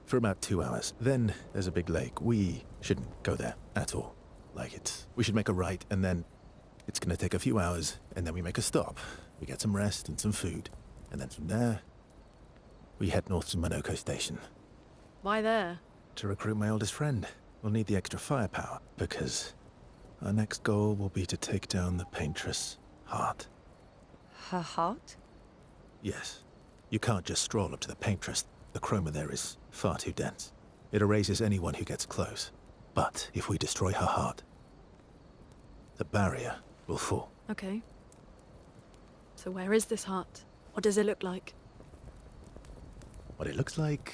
for about 2 hours. Then there's a big lake. We shouldn't go there at all. We should make a right, and then it's gonna take a few hours, and then we make a stop. We get some rest and some food, and then from there, we head north to Monoko Station. Why there? To recruit my oldest friend. We'll need the extra firepower, because our next goal will be to take down the Paintress' heart. Her heart? Yes. You can't just stroll up to the Paintress. The chroma there is far too dense. It erases anyone who gets close. But if we destroy her heart, the barrier will fall. Okay. So where is this heart? What does it look like? What it looks like,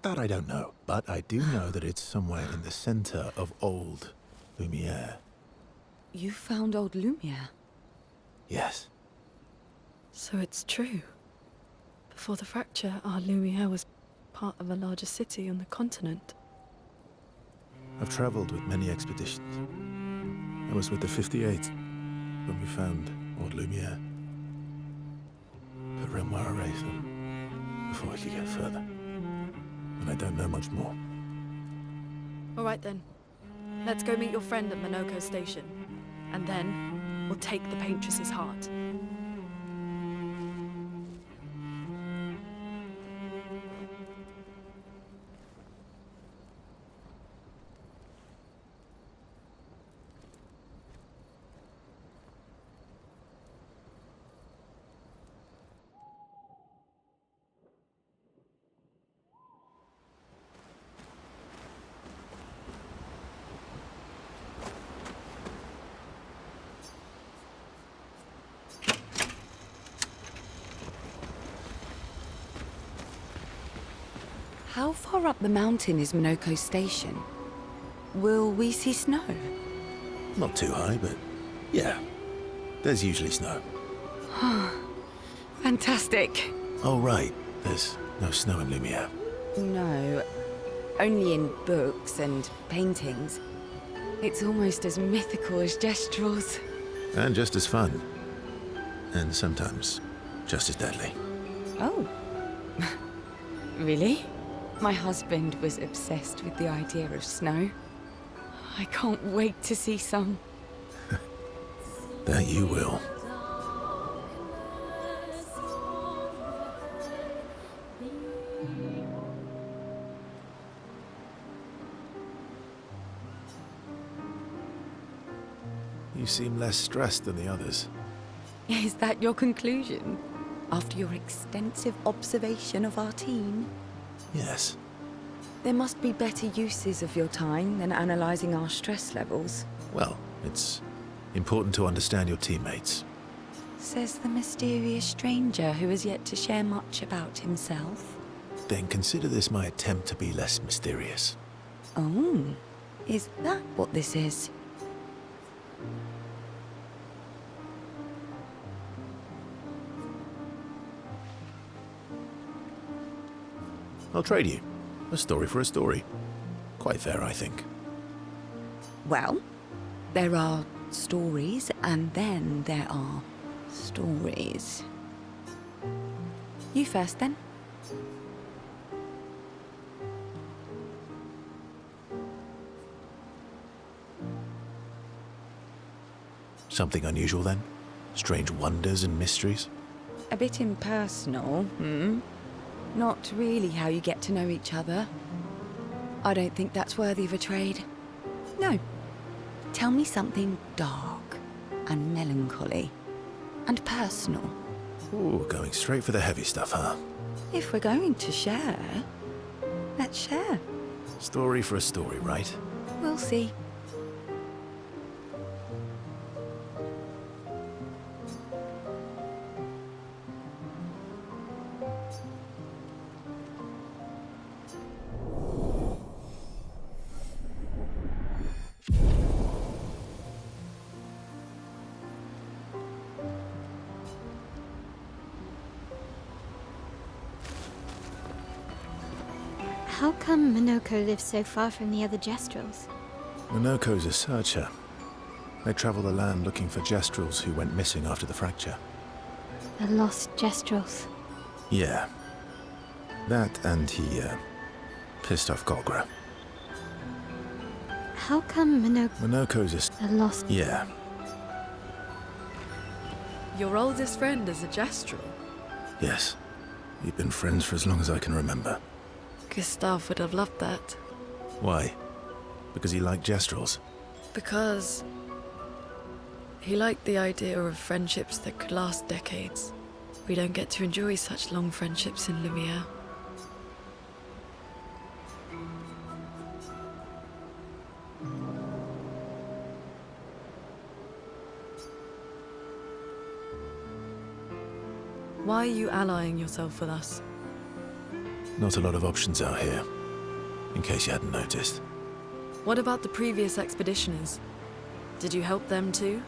that I don't know. But I do know that it's somewhere in the center of old Lumiere. You found old Lumiere? Yes. So it's true. Before the fracture, our Lumiere was part of a larger city on the continent. I've traveled with many expeditions. I was with the 58th when we found old Lumiere. But Renoir erased them before we could get further. And I don't know much more. All right then. Let's go meet your friend at Monoko Station. And then we'll take the Paintress's heart. How far up the mountain is Monoko Station? Will we see snow? Not too high, but yeah. There's usually snow. Fantastic. Oh, right. There's no snow in Lumiere. No, only in books and paintings. It's almost as mythical as Gestrels. And just as fun. And sometimes just as deadly. Oh. Really? My husband was obsessed with the idea of snow. I can't wait to see some. That you will. You seem less stressed than the others. Is that your conclusion? After your extensive observation of our team? Yes. There must be better uses of your time than analysing our stress levels. Well, it's important to understand your teammates. Says the mysterious stranger who has yet to share much about himself. Then consider this my attempt to be less mysterious. Oh, is that what this is? I'll trade you. A story for a story. Quite fair, I think. Well, there are stories, and then there are stories. You first, then. Something unusual, then? Strange wonders and mysteries? A bit impersonal, Not really how you get to know each other. I don't think that's worthy of a trade. No. Tell me something dark and melancholy and personal. Ooh, going straight for the heavy stuff, huh? If we're going to share, let's share. Story for a story, right? We'll see. How come Monoko lives so far from the other Gestrels? Monoko's a searcher. They travel the land looking for Gestrels who went missing after the fracture. The lost Gestrels. Yeah. That, and pissed off Golgra. How come Minoko's just... a lost... Yeah. Your oldest friend is a Gestrel. Yes. We've been friends for as long as I can remember. Gustav would have loved that. Why? Because he liked Gestrels? Because he liked the idea of friendships that could last decades. We don't get to enjoy such long friendships in Lumiere. Why are you allying yourself with us? Not a lot of options out here, in case you hadn't noticed. What about the previous expeditioners? Did you help them too?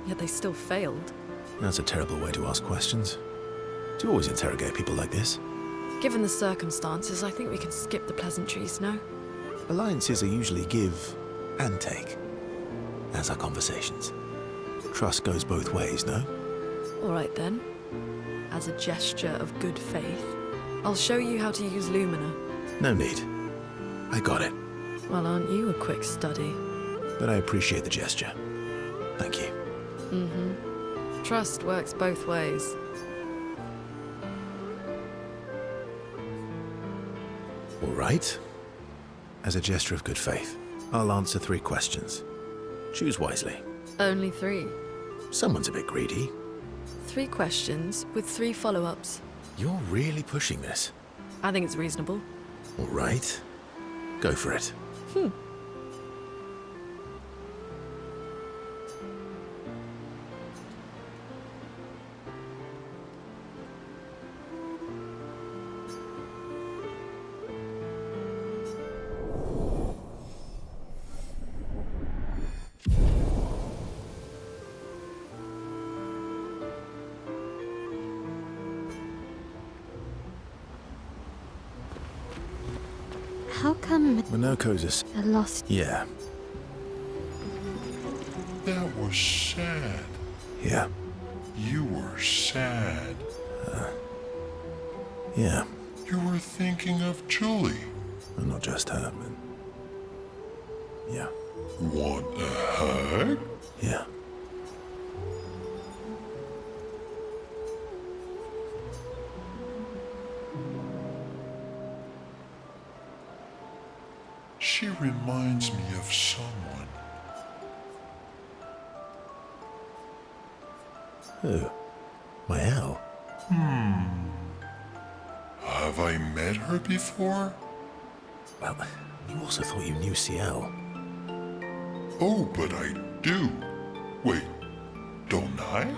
Yet they still failed. That's a terrible way to ask questions. Do you always interrogate people like this? Given the circumstances, I think we can skip the pleasantries, no? Alliances are usually give and take, as are conversations. Trust goes both ways, no? All right then. As a gesture of good faith, I'll show you how to use Lumina. No need. I got it. Well, aren't you a quick study? But I appreciate the gesture. Thank you. Mm-hmm. Trust works both ways. All right. As a gesture of good faith, I'll answer 3 questions. Choose wisely. Only 3. Someone's a bit greedy. 3 questions with 3 follow-ups. You're really pushing this. I think it's reasonable. All right. Go for it. How come Minoko's a lost... Yeah. That was sad. Yeah. You were sad. Yeah. You were thinking of Julie. And not just her, but... Yeah. Want a hug? Yeah. She reminds me of someone. Who? My Al? Have I met her before? Well, you also thought you knew CL. Oh, but I do. Wait, don't I?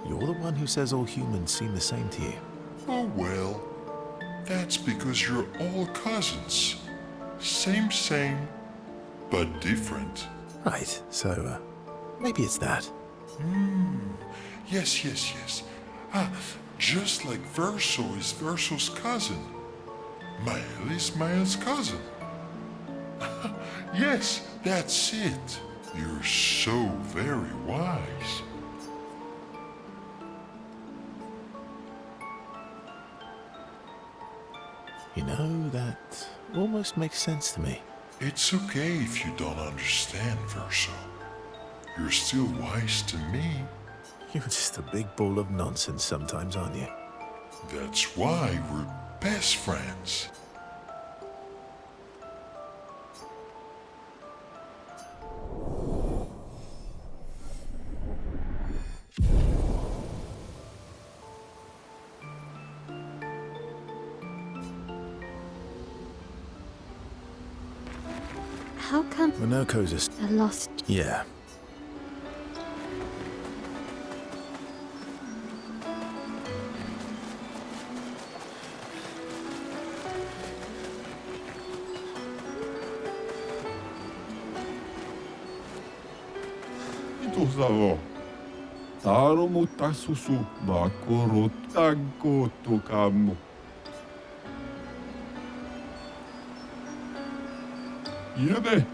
You're the one who says all humans seem the same to you. Oh well, that's because you're all cousins. Same, but different. Right, so, maybe it's that. Yes. Ah, just like Verso is Verso's cousin. Mael is Mael's cousin. Yes, that's it. You're so very wise. You know, that almost makes sense to me. It's okay if you don't understand, Verso. You're still wise to me. You're just a big ball of nonsense sometimes, aren't you? That's why we're best friends. How come Minoko's a lost... Yeah. Ito taro mo tasusu makoro tango to kamo. Yabe.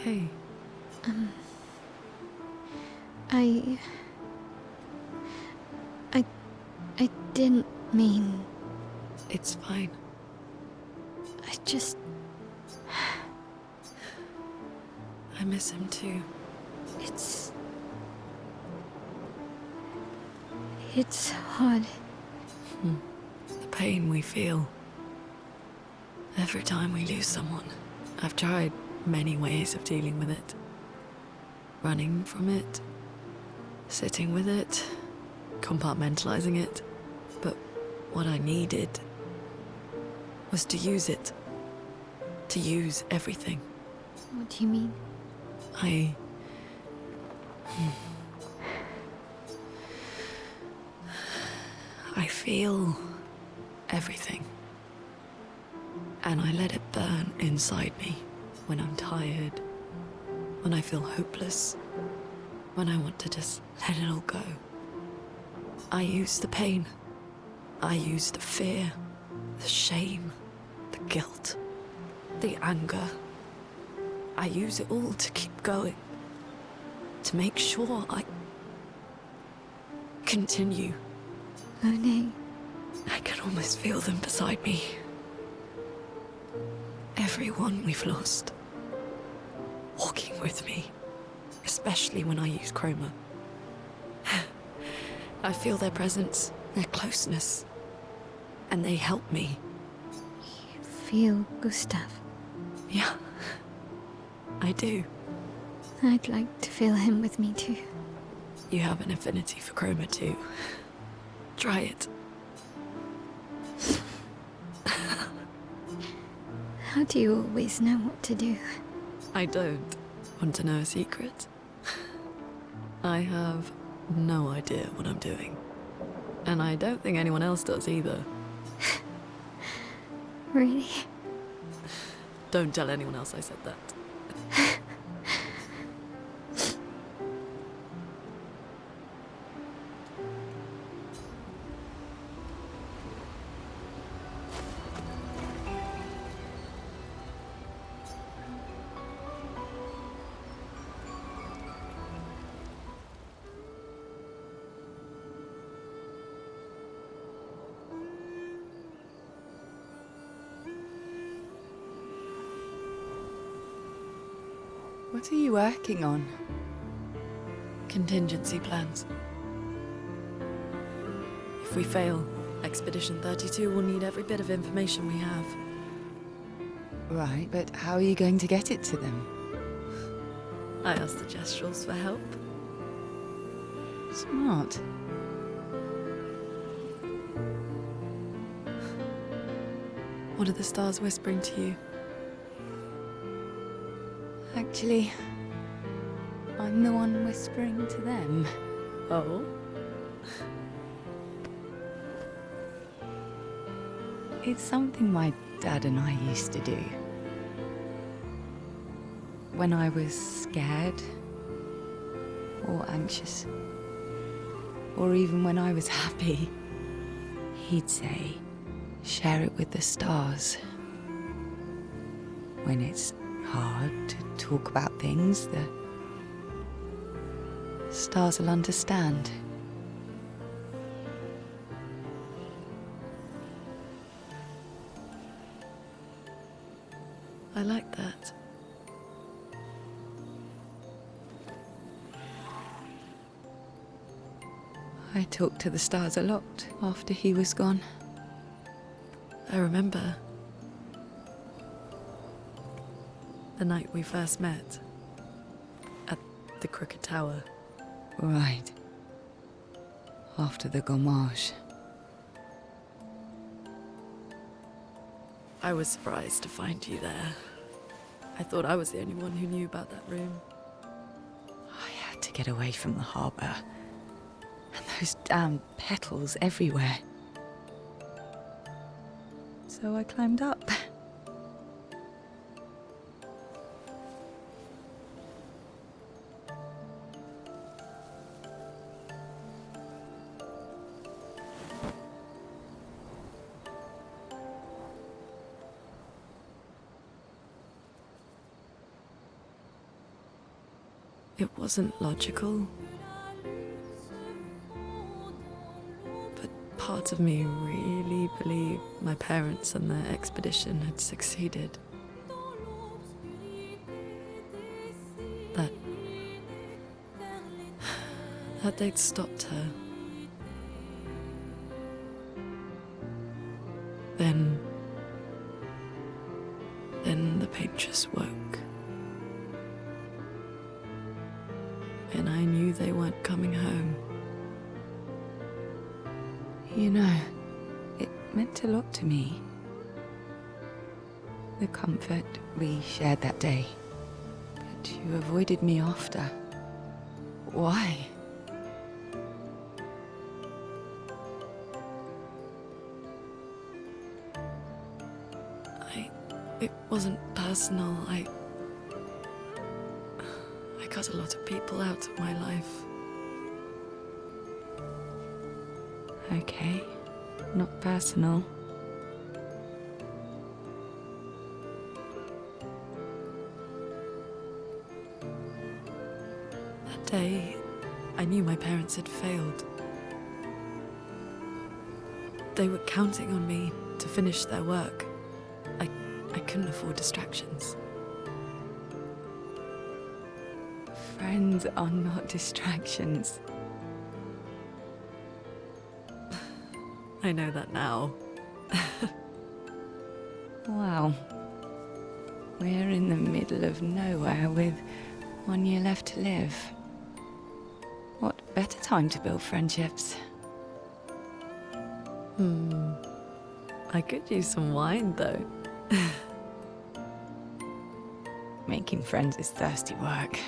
Hey, Hey, I... I didn't mean... it's fine. I just... I miss him too. It's hard. The pain we feel every time we lose someone. I've tried many ways of dealing with it. Running from it, sitting with it, compartmentalizing it. But what I needed was to use it. To use everything. What do you mean? I feel everything. And I let it burn inside me when I'm tired, when I feel hopeless, when I want to just let it all go. I use the pain. I use the fear, the shame, the guilt, the anger. I use it all to keep going, to make sure I continue. Monet, I can almost feel them beside me. Everyone we've lost. Walking with me. Especially when I use chroma. I feel their presence, their closeness. And they help me. you feel Gustav. Yeah. I do. I'd like to feel him with me too. You have an affinity for chroma too. Try it. How do you always know what to do? I don't want to know a secret. I have no idea what I'm doing. And I don't think anyone else does either. Really? Don't tell anyone else I said that. What are you working on? Contingency plans. If we fail, Expedition 32 will need every bit of information we have. Right, but how are you going to get it to them? I asked the Gestrels for help. Smart. What are the stars whispering to you? Actually, I'm the one whispering to them. Oh? It's something my dad and I used to do. When I was scared, or anxious, or even when I was happy, he'd say, share it with the stars. When it's hard to talk about things, the stars will understand. I like that. I talked to the stars a lot after he was gone. I remember the night we first met at the Crooked Tower. Right. After the gommage. I was surprised to find you there. I thought I was the only one who knew about that room. I had to get away from the harbour. And those damn petals everywhere. So I climbed up. It wasn't logical. But part of me really believed my parents and their expedition had succeeded. That they'd stopped her. Then the paint just woke. And I knew they weren't coming home. You know, it meant a lot to me. The comfort we shared that day. But you avoided me after. Why? It wasn't personal. I cut a lot of people out of my life. Okay, not personal. That day, I knew my parents had failed. They were counting on me to finish their work. I couldn't afford distractions. Friends are not distractions. I know that now. Wow. We're in the middle of nowhere with 1 year left to live. What better time to build friendships? I could use some wine, though. Making friends is thirsty work.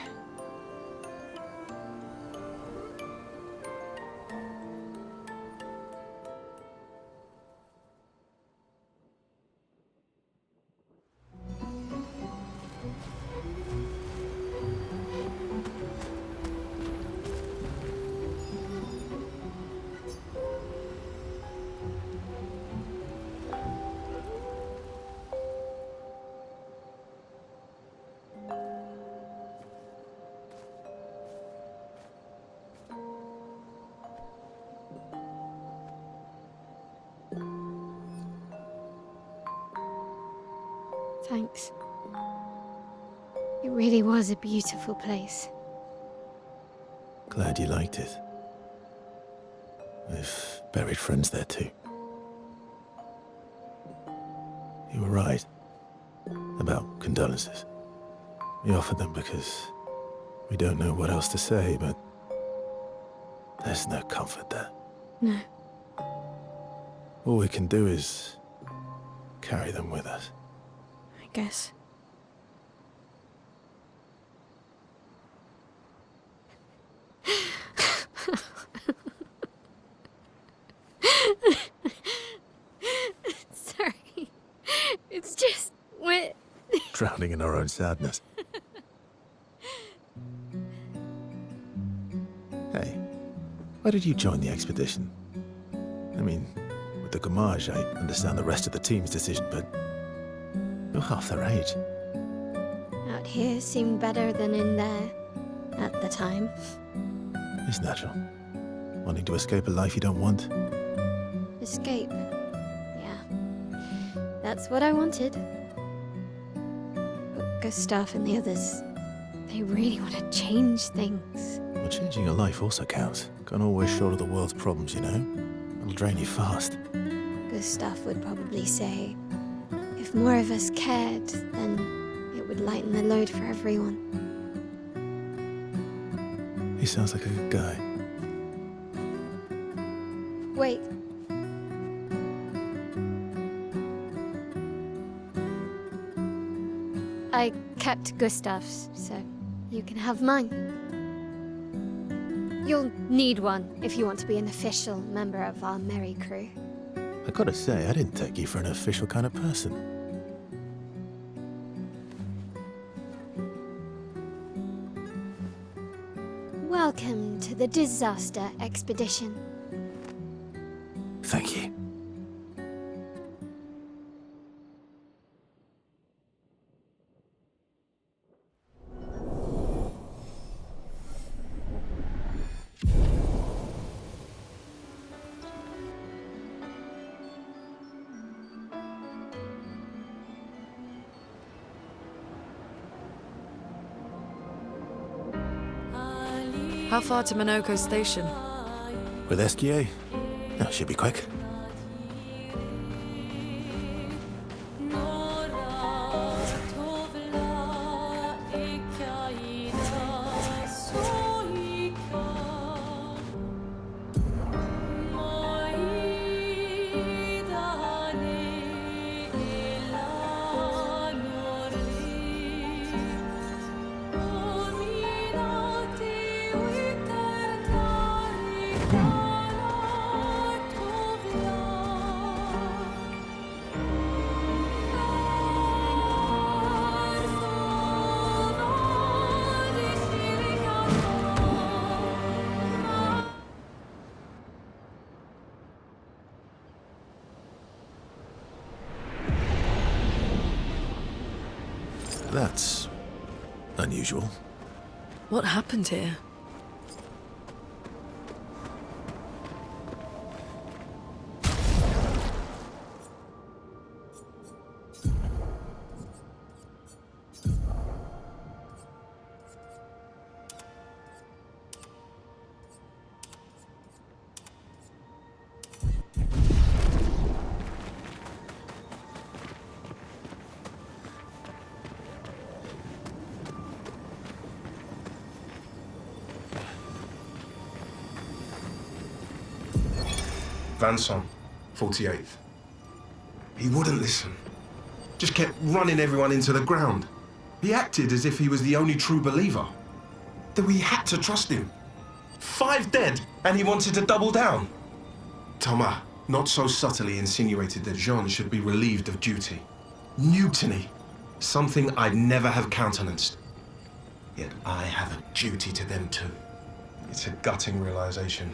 Thanks. It really was a beautiful place. Glad you liked it. We've buried friends there too. You were right about condolences. We offered them because We don't know what else to say, but there's no comfort there. No. All we can do is carry them with us. I guess. Sorry. It's just we're Drowning in our own sadness. Hey, why did you join the expedition? I mean, with the Gamage, I understand the rest of the team's decision, but you're half their age. out here seemed better than in there at the time. It's natural. Wanting to escape a life you don't want. Escape. Yeah. That's what I wanted. But Gustav and the others, they really want to change things. Well, changing your life also counts. Can't always shoulder the world's problems, you know? It'll drain you fast. Gustav would probably say, if more of us cared, then it would lighten the load for everyone. He sounds like a good guy. Wait. I kept Gustav's, so you can have mine. You'll need one if you want to be an official member of our merry crew. I gotta say, I didn't take you for an official kind of person. Welcome to the disaster expedition. Thank you. How far to Minoko Station? With SGA? That should be quick. That's unusual. What happened here? Vanson, 48th. He wouldn't listen. Just kept running everyone into the ground. He acted as if he was the only true believer. That we had to trust him. 5 dead, and he wanted to double down. Thomas, not so subtly insinuated that Jean should be relieved of duty. Mutiny. Something I'd never have countenanced. Yet I have a duty to them too. It's a gutting realization.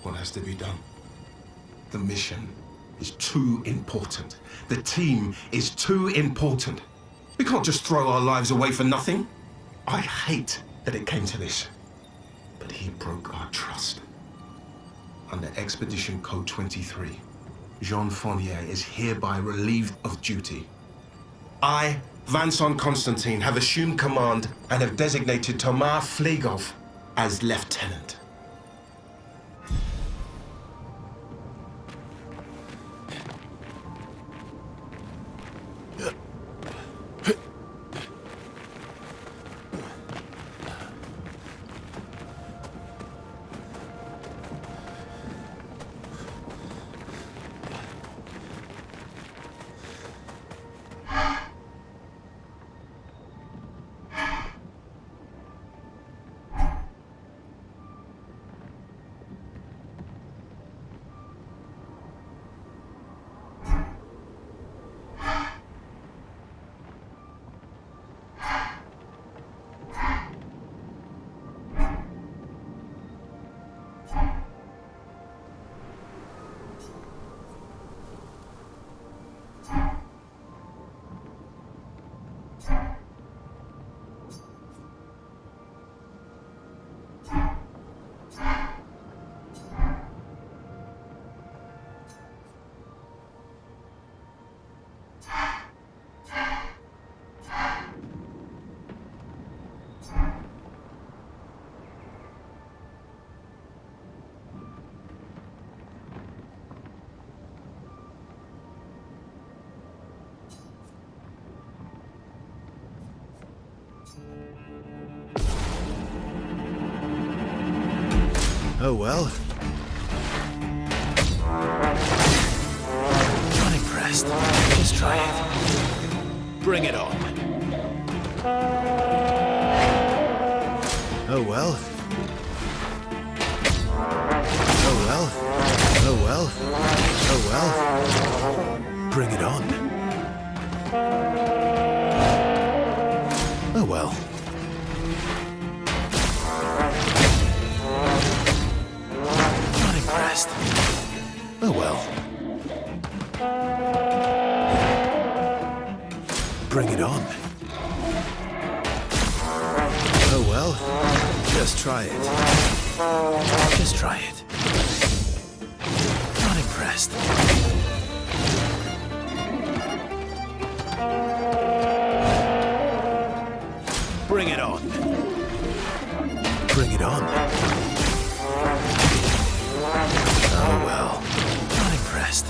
What has to be done? The mission is too important. The team is too important. We can't just throw our lives away for nothing. I hate that it came to this. But he broke our trust. Under Expedition Code 23, Jean Fournier is hereby relieved of duty. I, Vanson Constantine, have assumed command and have designated Thomas Flegov as lieutenant. Oh well. Not impressed. Just try it. Bring it on. Oh well. Oh well. Oh well. Oh well. Bring it on. Oh well. Not impressed. Oh well. Bring it on. Oh well. Just try it. Just try it. Not impressed. Bring it on. Bring it on. Oh well. Not impressed.